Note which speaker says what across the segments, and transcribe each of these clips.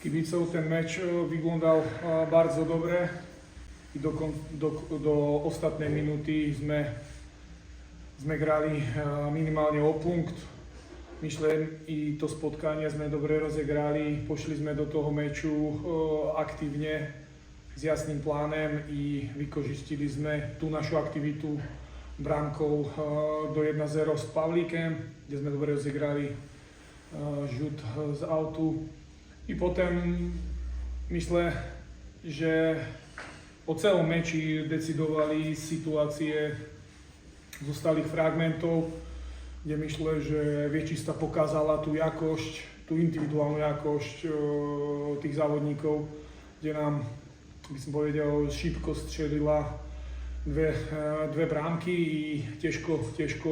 Speaker 1: kibicov. Ten meč vyglądał bardzo dobre i do ostatnej minuty sme grali minimálne o punkt. Myslím, i to spotkanie sme dobre rozegrali, pošli sme do toho meču aktívne s jasným plánem i vykožistili sme tú našu aktivitu bránkou do 1-0 s Pavlíkem, kde sme dobre rozegrali žut z autu. I potem myslím, že o celom meči decidovali situácie zo stálych fragmentov, kde myslím, že Viečista pokázala tú jakosť, tú individuálnu jakosť tých závodníkov, kde nám, by som povedal, šípko strelila dve brámky i ťažko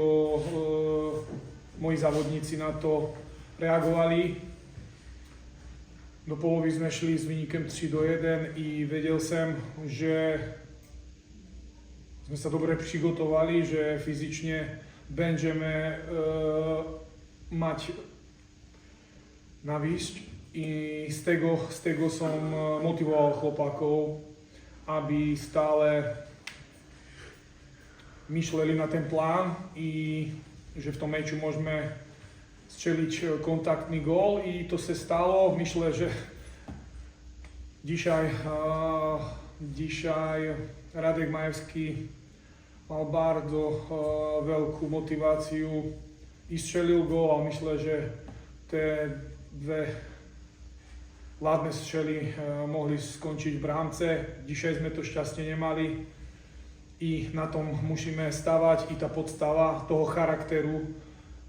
Speaker 1: moji závodníci na to reagovali. Do polovy sme šli s výnikem 3-1 i vedel som, že sme sa dobre přigotovali, že fyzične będziemy mať navísť i z tego som motivoval chłopakov, aby stále myšleli na ten plán i že v tom meču môžeme strzelić kontaktný gól i to sa stalo. Myślę, že dzisiaj Radek Majewski mal bardzo veľkú motiváciu i strzelil gól, ale myslím, že tie dve ladné strzely mohli skončiť v brámce. Dzisiaj sme to šťastie nemali i na tom musíme stavať, i tá podstava toho charakteru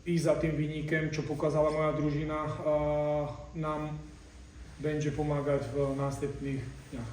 Speaker 1: i za tým výnikem, čo pokazala moja družina, nám będzie pomáhať v následných dňach.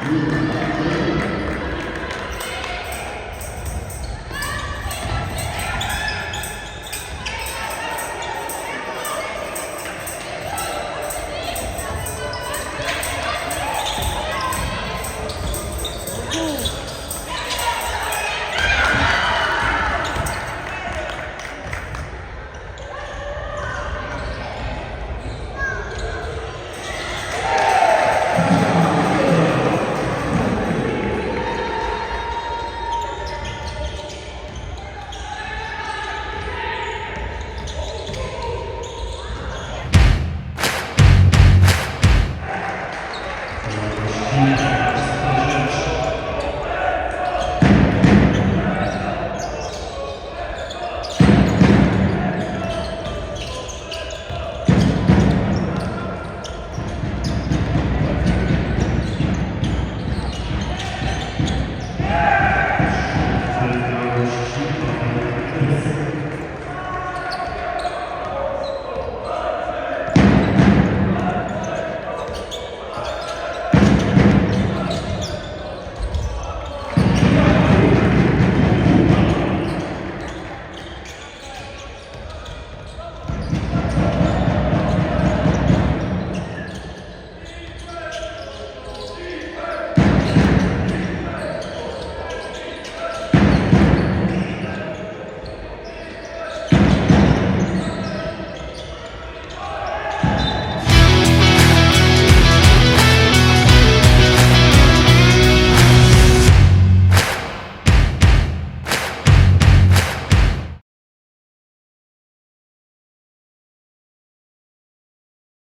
Speaker 2: Thank you.